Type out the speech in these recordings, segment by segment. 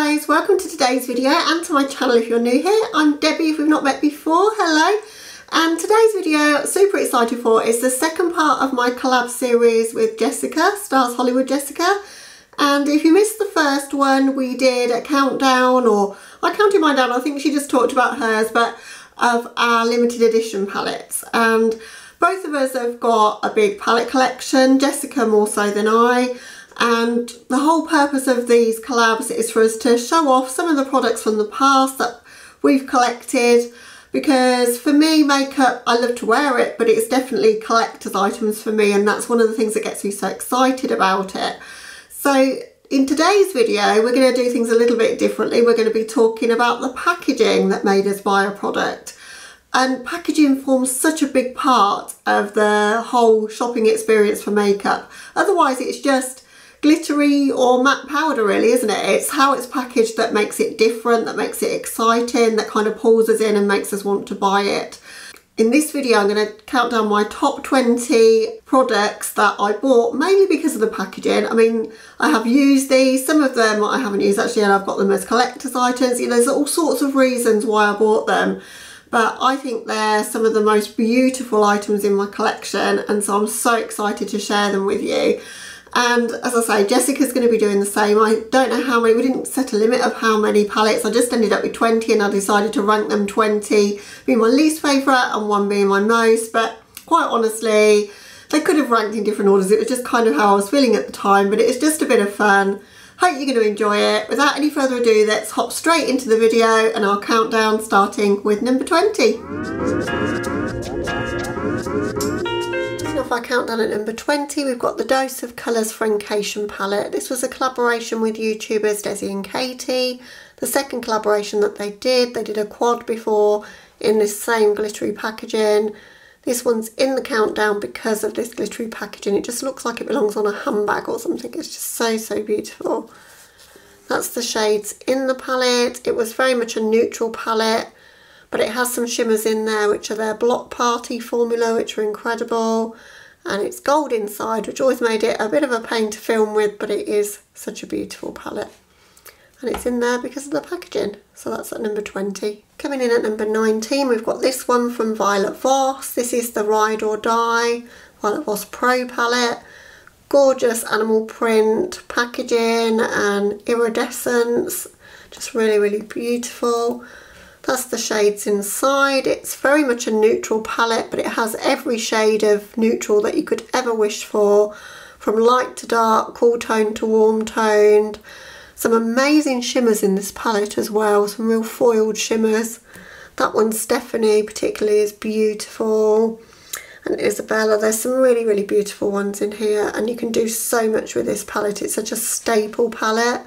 guys, welcome to today's video and to my channel if you're new here. I'm Debbie if we've not met before, hello. And today's video, super excited for, is the second part of my collab series with Jessica, StarsHollywood Jessica. And if you missed the first one, we did a countdown, or I counted mine down, I think she just talked about hers, but of our limited edition palettes. And both of us have got a big palette collection, Jessica more so than I. And the whole purpose of these collabs is for us to show off some of the products from the past that we've collected, because for me, makeup, I love to wear it, but it's definitely collector's items for me, and that's one of the things that gets me so excited about it. So in today's video, we're going to do things a little bit differently. We're going to be talking about the packaging that made us buy a product. And packaging forms such a big part of the whole shopping experience for makeup. Otherwise, it's just glittery or matte powder really, isn't it? It's how it's packaged that makes it different, that makes it exciting, that kind of pulls us in and makes us want to buy it. In this video, I'm going to count down my top 20 products that I bought, mainly because of the packaging. I mean, I have used these, some of them I haven't used actually, and I've got them as collector's items. You know, there's all sorts of reasons why I bought them, but I think they're some of the most beautiful items in my collection, and so I'm so excited to share them with you. And as I say, Jessica's going to be doing the same. I don't know how many, we didn't set a limit of how many palettes. I just ended up with 20, and I decided to rank them, 20 being my least favourite and 1 being my most. But quite honestly, they could have ranked in different orders. It was just kind of how I was feeling at the time, but it was just a bit of fun. Hope you're going to enjoy it. Without any further ado, let's hop straight into the video and our countdown, starting with number 20. Off our countdown at number 20, we've got the Dose of Colours Francation palette. This was a collaboration with YouTubers Desi and Katie. The second collaboration that they did a quad before in this same glittery packaging. This one's in the countdown because of this glittery packaging. It just looks like it belongs on a handbag or something. It's just so beautiful. That's the shades in the palette. It was very much a neutral palette, but it has some shimmers in there, which are their Block Party formula, which are incredible. And it's gold inside, which always made it a bit of a pain to film with, but it is such a beautiful palette. And it's in there because of the packaging. So that's at number 20. Coming in at number 19, we've got this one from Violet Voss. This is the Ride or Die Violet Voss Pro palette. Gorgeous animal print packaging and iridescence. Just really beautiful. That's the shades inside. It's very much a neutral palette, but it has every shade of neutral that you could ever wish for, from light to dark, cool toned to warm toned. Some amazing shimmers in this palette as well, some real foiled shimmers. That one, Stephanie, particularly is beautiful. And Isabella, there's some really beautiful ones in here, and you can do so much with this palette. It's such a staple palette.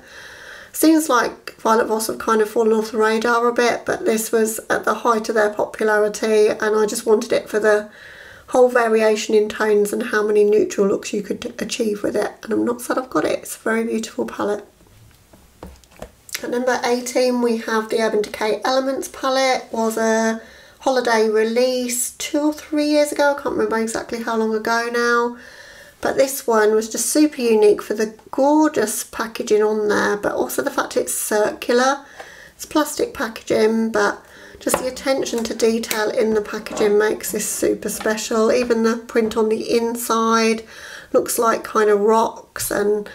Seems like Violet Voss have kind of fallen off the radar a bit, but this was at the height of their popularity, and I just wanted it for the whole variation in tones and how many neutral looks you could achieve with it. And I'm not sad I've got it. It's a very beautiful palette. At number 18, we have the Urban Decay Elements palette. It was a holiday release 2 or 3 years ago. I can't remember exactly how long ago now. But this one was just super unique for the gorgeous packaging on there, but also the fact it's circular. It's plastic packaging, but just the attention to detail in the packaging makes this super special. Even the print on the inside looks like kind of rocks, and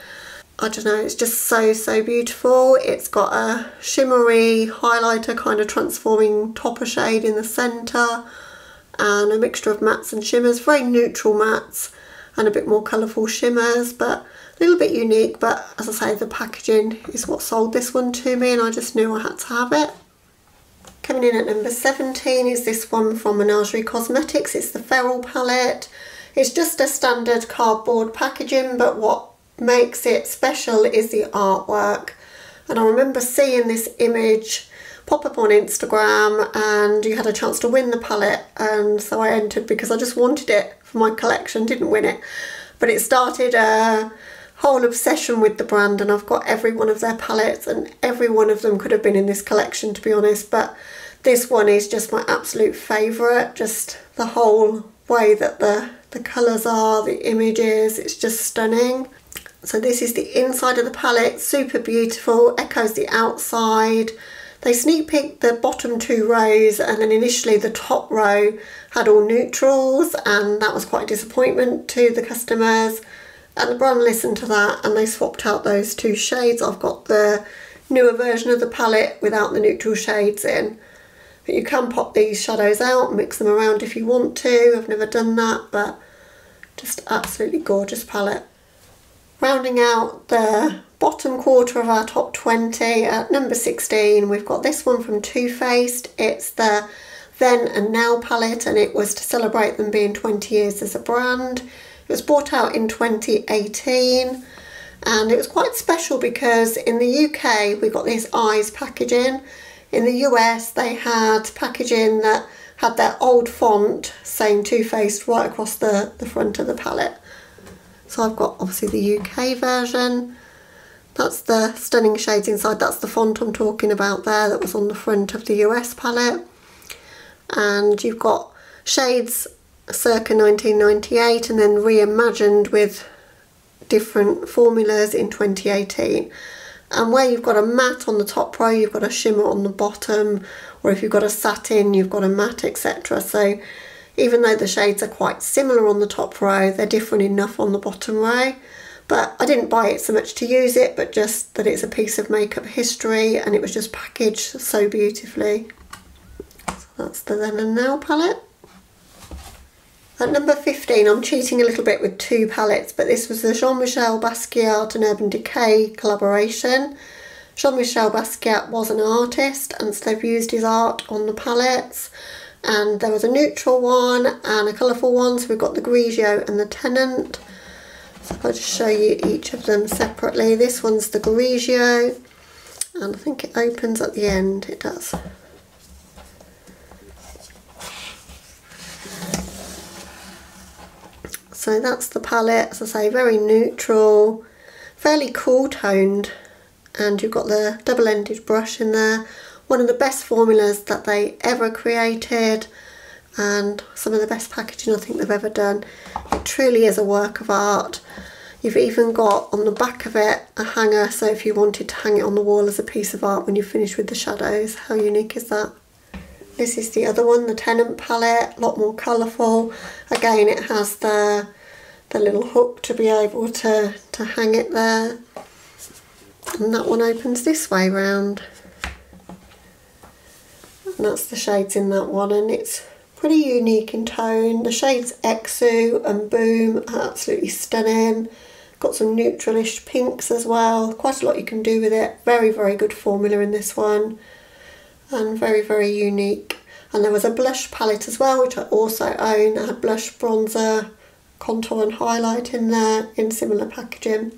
I don't know, it's just so beautiful. It's got a shimmery highlighter kind of transforming topper shade in the centre, and a mixture of mattes and shimmers, very neutral mattes and a bit more colourful shimmers, but a little bit unique. But as I say, the packaging is what sold this one to me, and I just knew I had to have it. Coming in at number 17 is this one from Menagerie Cosmetics. It's the Feral palette. It's just a standard cardboard packaging, but what makes it special is the artwork. And I remember seeing this image pop up on Instagram, and you had a chance to win the palette, and so I entered because I just wanted it for my collection. Didn't win it, but it started a whole obsession with the brand, and I've got every one of their palettes, and every one of them could have been in this collection, to be honest, but this one is just my absolute favourite. Just the whole way that the colours are, the images, it's just stunning. So this is the inside of the palette, super beautiful, echoes the outside. They sneak peeked the bottom 2 rows, and then initially the top row had all neutrals, and that was quite a disappointment to the customers. And the brand listened to that and they swapped out those 2 shades. I've got the newer version of the palette without the neutral shades in. But you can pop these shadows out and mix them around if you want to. I've never done that, but just absolutely gorgeous palette. Rounding out the bottom quarter of our top 20 at number 16, we've got this one from Too Faced. It's the Then and Now palette, and it was to celebrate them being 20 years as a brand. It was brought out in 2018, and it was quite special because in the UK we got this Eyes packaging. In the US they had packaging that had their old font saying Too Faced right across the front of the palette. So I've got obviously the UK version. That's the stunning shades inside. That's the font I'm talking about there that was on the front of the US palette. And you've got shades circa 1998 and then reimagined with different formulas in 2018. And where you've got a matte on the top row, you've got a shimmer on the bottom, or if you've got a satin, you've got a matte, etc. So even though the shades are quite similar on the top row, they're different enough on the bottom row. But I didn't buy it so much to use it, but just that it's a piece of makeup history, and it was just packaged so beautifully. So that's the Then and Now palette. At number 15, I'm cheating a little bit with 2 palettes, but this was the Jean-Michel Basquiat and Urban Decay collaboration. Jean-Michel Basquiat was an artist, and so they've used his art on the palettes. And there was a neutral one and a colourful one, so we've got the Grigio and the Tenant. So if I just show you each of them separately. This one's the Grigio, and I think it opens at the end. It does. So that's the palette, as I say, very neutral, fairly cool toned, and you've got the double-ended brush in there. One of the best formulas that they ever created, and some of the best packaging I think they've ever done. It truly is a work of art. You've even got on the back of it a hanger, so if you wanted to hang it on the wall as a piece of art when you finish with the shadows. How unique is that? This is the other one, the Tenant Palette, a lot more colourful. Again, it has the little hook to be able to hang it there. And that one opens this way round. And that's the shades in that one, and it's pretty unique in tone. The shades Exu and Boom are absolutely stunning. Got some neutralish pinks as well. Quite a lot you can do with it. Very, very good formula in this one. And very, very unique. And there was a blush palette as well, which I also own. I had blush, bronzer, contour and highlight in there in similar packaging.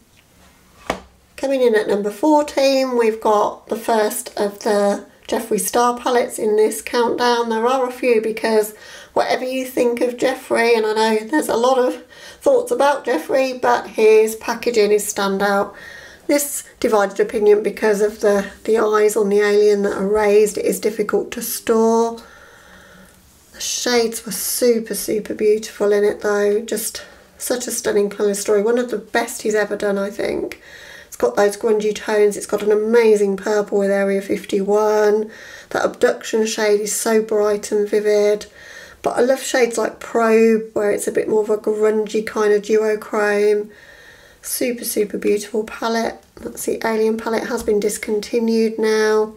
Coming in at number 14, we've got the first of the Jeffree star palettes in this countdown. There are a few because whatever you think of Jeffree, and I know there's a lot of thoughts about Jeffree, but his packaging is standout. This divided opinion because of the eyes on the alien that are raised. It is difficult to store. The shades were super, super beautiful in it though. Just such a stunning colour story. One of the best he's ever done, I think. It's got those grungy tones. It's got an amazing purple with Area 51. That abduction shade is so bright and vivid. But I love shades like Probe, where it's a bit more of a grungy kind of duochrome. Super, super beautiful palette. That's the Alien palette, has been discontinued now.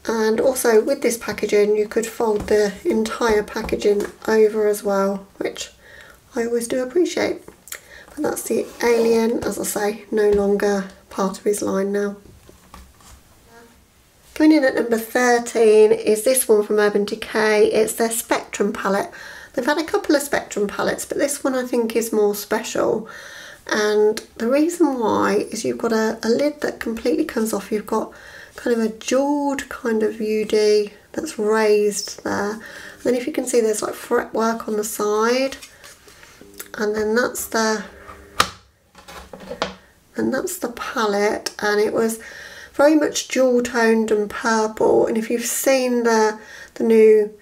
And also with this packaging, you could fold the entire packaging over as well, which I always do appreciate. But that's the Alien, as I say, no longer part of his line now. Coming in at number 13 is this one from Urban Decay. It's their Spectrum palette. They've had a couple of Spectrum palettes, but this one I think is more special. And the reason why is you've got a lid that completely comes off. You've got kind of a jewelled kind of UD that's raised there. And then if you can see, there's like fretwork on the side. And then that's the palette, and it was very much jewel toned and purple. And if you've seen the new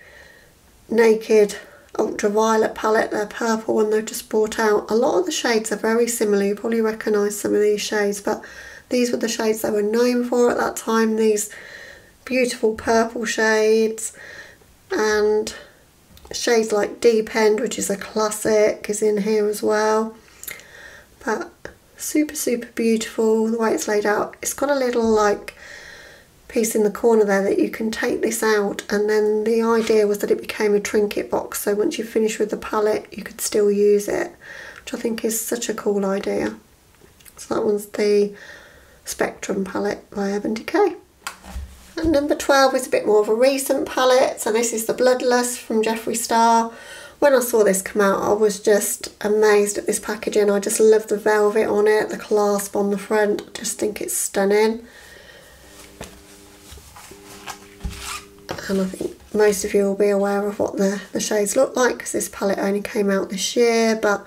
Naked Ultraviolet palette, their purple one they've just brought out. A lot of the shades are very similar. You probably recognise some of these shades, but these were the shades they were known for at that time. These beautiful purple shades, and shades like Deep End, which is a classic, is in here as well. But super, super beautiful the way it's laid out. It's got a little like piece in the corner there that you can take this out, and then the idea was that it became a trinket box, so once you finish with the palette you could still use it, which I think is such a cool idea. So that one's the Spectrum palette by Urban Decay. And number 12 is a bit more of a recent palette, so this is the Bloodlust from Jeffree Star. When I saw this come out, I was just amazed at this packaging. I just love the velvet on it, the clasp on the front. I just think it's stunning. And I think most of you will be aware of what the shades look like, because this palette only came out this year. But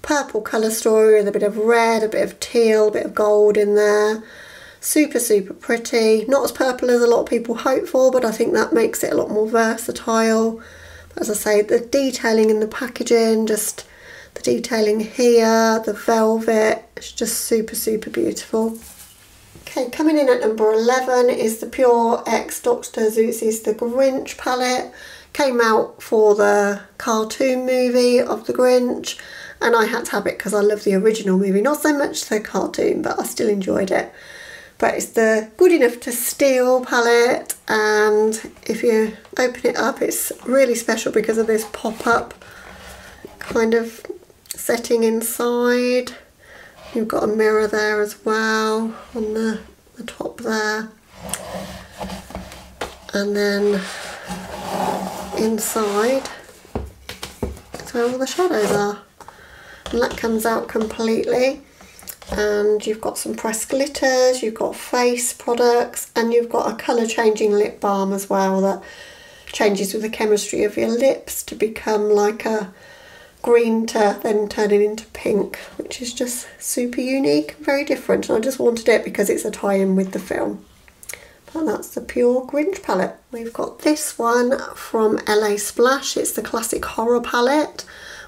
purple colour story with a bit of red, a bit of teal, a bit of gold in there. Super, super pretty. Not as purple as a lot of people hope for, but I think that makes it a lot more versatile. But as I say, the detailing in the packaging, just the detailing here, the velvet, it's just super, super beautiful. Okay, coming in at number 11 is the Pure X Dr. Zuzis The Grinch palette. Came out for the cartoon movie of the Grinch, and I had to have it because I love the original movie. Not so much the cartoon, but I still enjoyed it. But it's the Good Enough to Steal palette, and if you open it up, it's really special because of this pop-up kind of setting inside. You've got a mirror there as well on the top there. And then inside is where all the shadows are. And that comes out completely. And you've got some pressed glitters, you've got face products, and you've got a colour changing lip balm as well that changes with the chemistry of your lips to become like a green to then turning into pink, which is just super unique and very different, and I just wanted it because it's a tie-in with the film. But that's the Pure Grinch palette. We've got this one from LA Splash. It's the classic horror palette.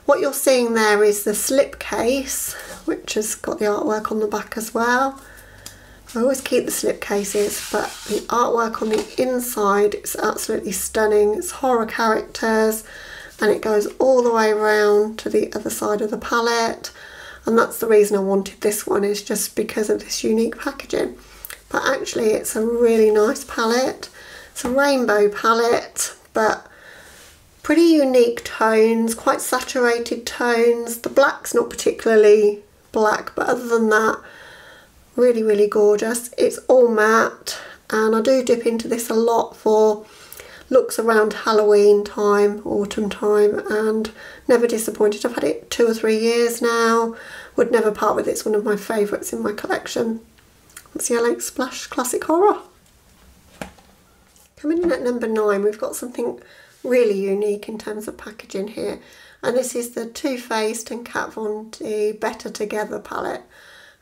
What you're seeing there is the slipcase, which has got the artwork on the back as well. I always keep the slipcases, but the artwork on the inside is absolutely stunning. It's horror characters, and it goes all the way around to the other side of the palette, and that's the reason I wanted this one, is just because of this unique packaging. But actually it's a really nice palette. It's a rainbow palette, but pretty unique tones, quite saturated tones. The black's not particularly black, but other than that, really, really gorgeous. It's all matte, and I do dip into this a lot for looks around Halloween time, autumn time, and never disappointed. I've had it 2 or 3 years now, would never part with it. It's one of my favourites in my collection. That's the LA Splash Classic Horror. Coming in at number 9, we've got something really unique in terms of packaging here, and this is the Too Faced and Kat Von D Better Together palette,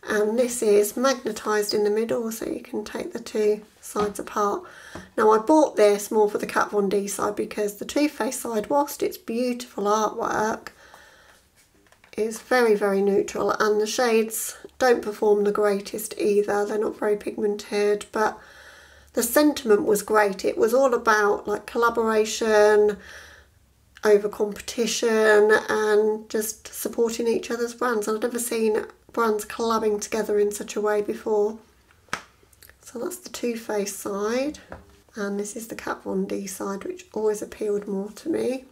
and this is magnetised in the middle, so you can take the two sides apart. Now I bought this more for the Kat Von D side because the Too Faced side, whilst it's beautiful artwork, is very, very neutral, and the shades don't perform the greatest either. They're not very pigmented, but the sentiment was great. It was all about like collaboration over competition and just supporting each other's brands. I've never seen brands collabing together in such a way before. So that's the Too Faced side, and this is the Kat Von D side, which always appealed more to me.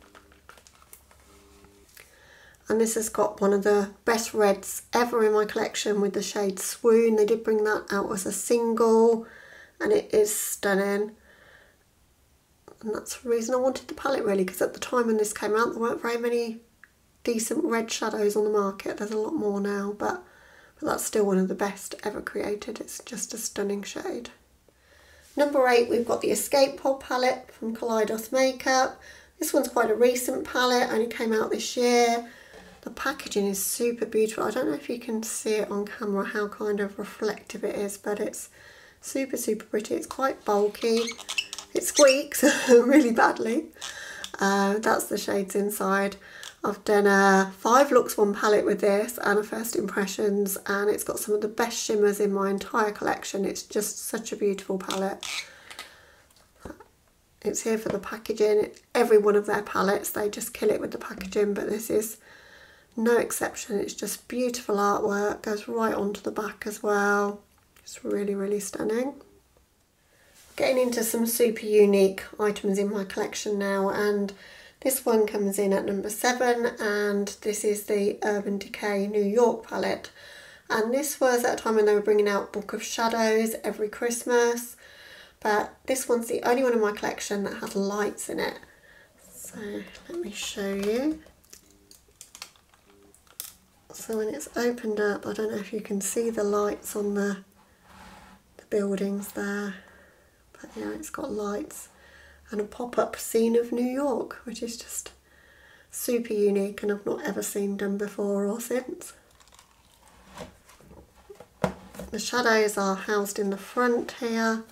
And this has got one of the best reds ever in my collection with the shade Swoon. They did bring that out as a single, and it is stunning. And that's the reason I wanted the palette, really, because at the time when this came out there weren't very many decent red shadows on the market. There's a lot more now, but that's still one of the best ever created. It's just a stunning shade. Number 8, we've got the Escape Pod palette from Collidos Makeup. This one's quite a recent palette, only came out this year. The packaging is super beautiful. I don't know if you can see it on camera how kind of reflective it is, but it's super, super pretty. It's quite bulky. It squeaks really badly. That's the shades inside. I've done a 5 looks 1 palette with this and a first impressions, and it's got some of the best shimmers in my entire collection. It's just such a beautiful palette. It's here for the packaging. Every one of their palettes, they just kill it with the packaging, but this is no exception. It's just beautiful artwork, goes right onto the back as well. It's really, really stunning. Getting into some super unique items in my collection now, and this one comes in at number 7, and this is the Urban Decay New York palette. And this was at a time when they were bringing out Book of Shadows every Christmas, but this one's the only one in my collection that has lights in it. So let me show you. So when it's opened up, I don't know if you can see the lights on the buildings there, but yeah, it's got lights and a pop-up scene of New York, which is just super unique and I've not ever seen done before or since. The shadows are housed in the front here.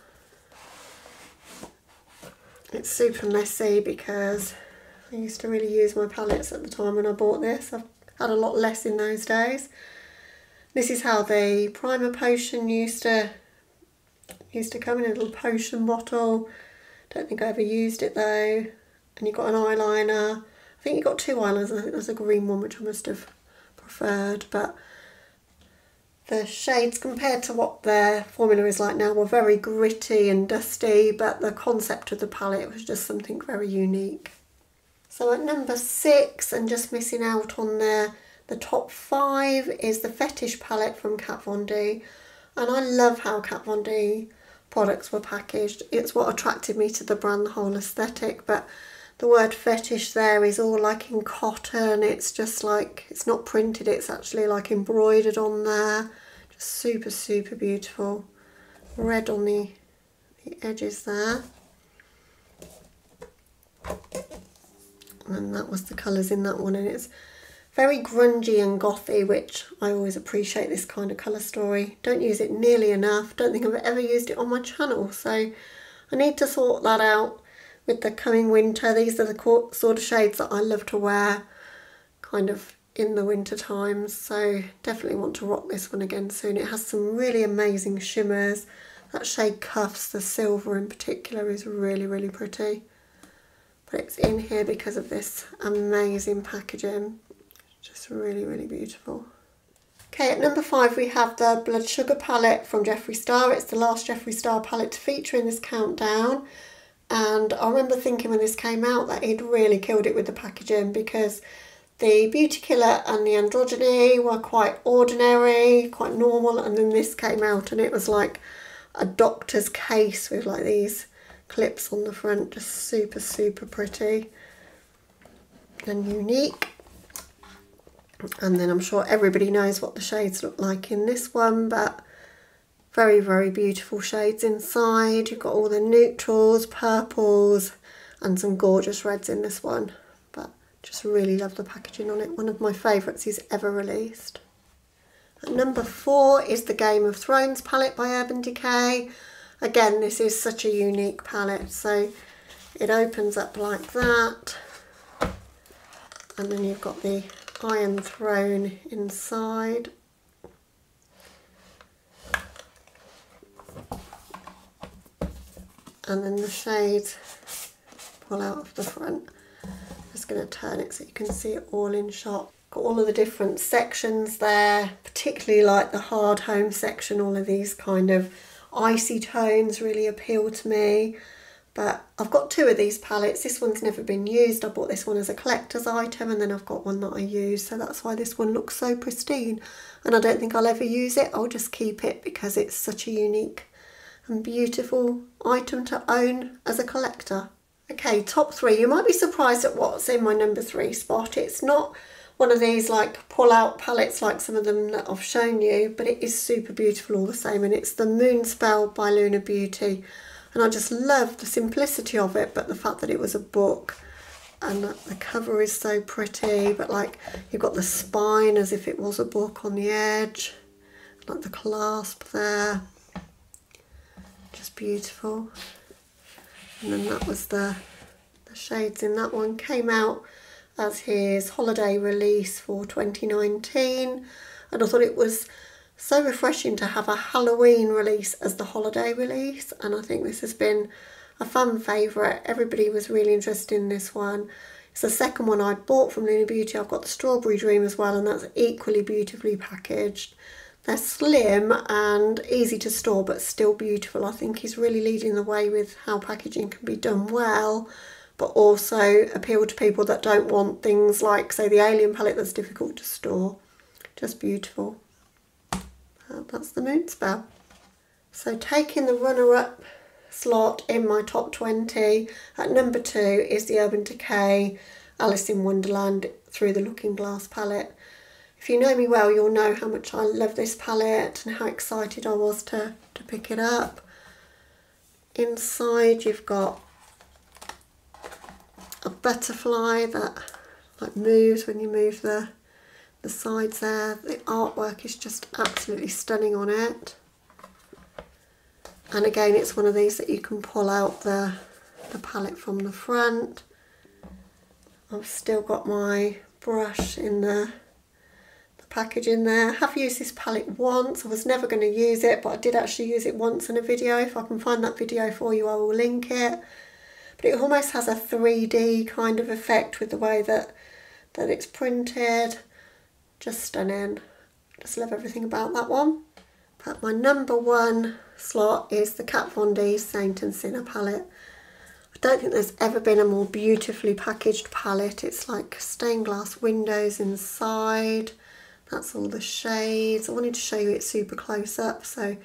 It's super messy because I used to really use my palettes at the time when I bought this. I've had a lot less in those days. This is how the primer potion used to come in a little potion bottle. Don't think I ever used it though. And you got an eyeliner. I think you got 2 eyeliners. I think there's a green one which I must have preferred, but the shades compared to what their formula is like now were very gritty and dusty, but the concept of the palette was just something very unique. So at number 6, and just missing out on the top 5, is the Fetish Palette from Kat Von D. And I love how Kat Von D products were packaged. It's what attracted me to the brand, the whole aesthetic, but the word fetish there is all like in cotton. It's just like, it's not printed, it's actually like embroidered on there. Just super, super beautiful. Red on the edges there. And that was the colours in that one, and it's very grungy and gothy, which I always appreciate this kind of colour story. Don't use it nearly enough. Don't think I've ever used it on my channel, so I need to sort that out with the coming winter. These are the sort of shades that I love to wear kind of in the winter times, so definitely want to rock this one again soon. It has some really amazing shimmers. That shade Cuffs, the silver in particular, is really, really pretty. But it's in here because of this amazing packaging. Just really, really beautiful. Okay, at number 5 we have the Blood Sugar palette from Jeffree Star. It's the last Jeffree Star palette to feature in this countdown. And I remember thinking when this came out that he'd really killed it with the packaging, because the Beauty Killer and the Androgyny were quite ordinary, quite normal, and then this came out and it was like a doctor's case with like these clips on the front. Just super, super pretty and unique. And then I'm sure everybody knows what the shades look like in this one, but very, very beautiful shades inside. You've got all the neutrals, purples, and some gorgeous reds in this one. But just really love the packaging on it. One of my favourites he's ever released. At number 4 is the Game of Thrones palette by Urban Decay. Again, this is such a unique palette. So it opens up like that. And then you've got the Iron Throne inside. And then the shades pull out of the front. I'm just going to turn it so you can see it all in shot. Got all of the different sections there, particularly like the hard home section. All of these kind of icy tones really appeal to me. But I've got 2 of these palettes. This one's never been used. I bought this one as a collector's item, and then I've got one that I use, so that's why this one looks so pristine. And I don't think I'll ever use it. I'll just keep it because it's such a unique and beautiful item to own as a collector. Okay, top 3. You might be surprised at what's in my number 3 spot. It's not one of these like pull out palettes like some of them that I've shown you, but it is super beautiful all the same, and it's the Moonspell by Luna Beauty. And I just love the simplicity of it, but the fact that it was a book and that the cover is so pretty, but like you've got the spine as if it was a book on the edge, like the clasp there. Just beautiful. And then that was the shades in that one. Came out as his holiday release for 2019, and I thought it was so refreshing to have a Halloween release as the holiday release, and I think this has been a fan favourite. Everybody was really interested in this one. It's the second one I'd bought from Luna Beauty. I've got the Strawberry Dream as well, and that's equally beautifully packaged. They're slim and easy to store, but still beautiful. I think he's really leading the way with how packaging can be done well, but also appeal to people that don't want things like, say, the Alien palette that's difficult to store. Just beautiful. That's the Moonspell. So taking the runner-up slot in my top 20, at number 2 is the Urban Decay Alice in Wonderland Through the Looking Glass palette. If you know me well, you'll know how much I love this palette and how excited I was to pick it up. Inside you've got a butterfly that like moves when you move the sides there. The artwork is just absolutely stunning on it. And again, it's one of these that you can pull out the palette from the front. I've still got my brush in the package in there. I have used this palette once. I was never going to use it, but I did actually use it once in a video. If I can find that video for you, I will link it. But it almost has a 3D kind of effect with the way that it's printed. Just stunning. Just love everything about that one. But my number 1 slot is the Kat Von D Saint and Sinner palette. I don't think there's ever been a more beautifully packaged palette. It's like stained glass windows inside. That's all the shades. I wanted to show you it super close up, so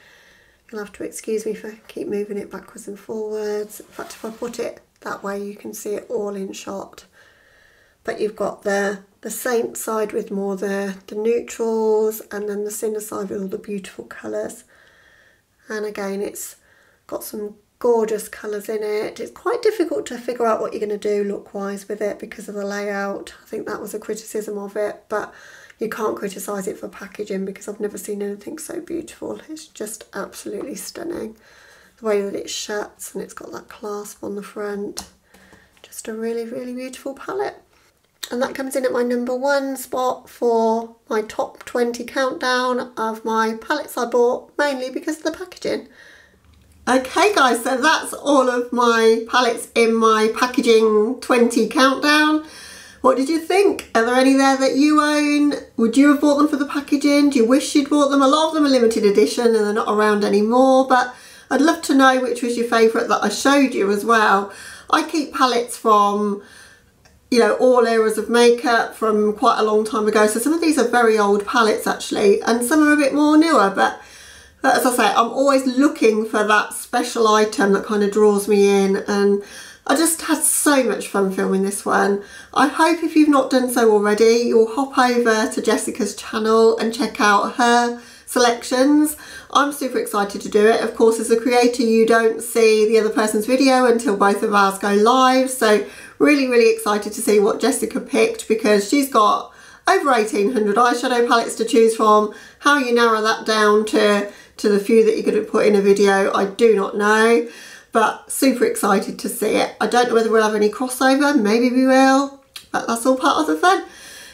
you'll have to excuse me for keep moving it backwards and forwards. In fact, if I put it that way, you can see it all in shot. But you've got the Saint side with more the neutrals, and then the Sinner side with all the beautiful colours. And again, it's got some gorgeous colours in it. It's quite difficult to figure out what you're going to do look-wise with it because of the layout. I think that was a criticism of it, but you can't criticise it for packaging because I've never seen anything so beautiful. It's just absolutely stunning. The way that it shuts and it's got that clasp on the front. Just a really, really beautiful palette. And that comes in at my number 1 spot for my top 20 countdown of my palettes I bought, mainly because of the packaging. Okay guys, so that's all of my palettes in my packaging 20 countdown. What did you think? Are there any there that you own? Would you have bought them for the packaging? Do you wish you'd bought them? A lot of them are limited edition and they're not around anymore, but I'd love to know which was your favourite that I showed you as well. I keep palettes from, you know, all eras of makeup from quite a long time ago. So some of these are very old palettes actually, and some are a bit more newer, but as I say, I'm always looking for that special item that kind of draws me in, and I just had so much fun filming this one. I hope if you've not done so already, you'll hop over to Jessica's channel and check out her selections. I'm super excited to do it. Of course, as a creator, you don't see the other person's video until both of ours go live. So really, really excited to see what Jessica picked, because she's got over 1,800 eyeshadow palettes to choose from. How you narrow that down to the few that you're going to put in a video, I do not know, but super excited to see it. I don't know whether we'll have any crossover, maybe we will, but that's all part of the fun.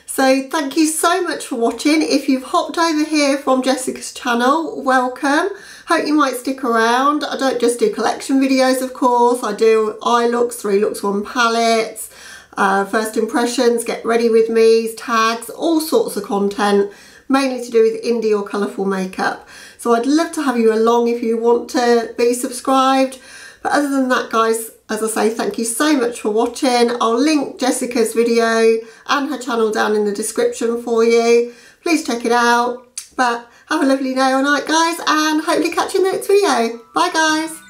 So thank you so much for watching. If you've hopped over here from Jessica's channel, welcome. Hope you might stick around. I don't just do collection videos, of course. I do eye looks, 3 looks, 1 palettes, first impressions, get ready with me's, tags, all sorts of content, mainly to do with indie or colourful makeup. So I'd love to have you along if you want to be subscribed. But other than that, guys, as I say, thank you so much for watching. I'll link Jessica's video and her channel down in the description for you. Please check it out. But have a lovely day or night, guys, and hopefully catch you in the next video. Bye, guys.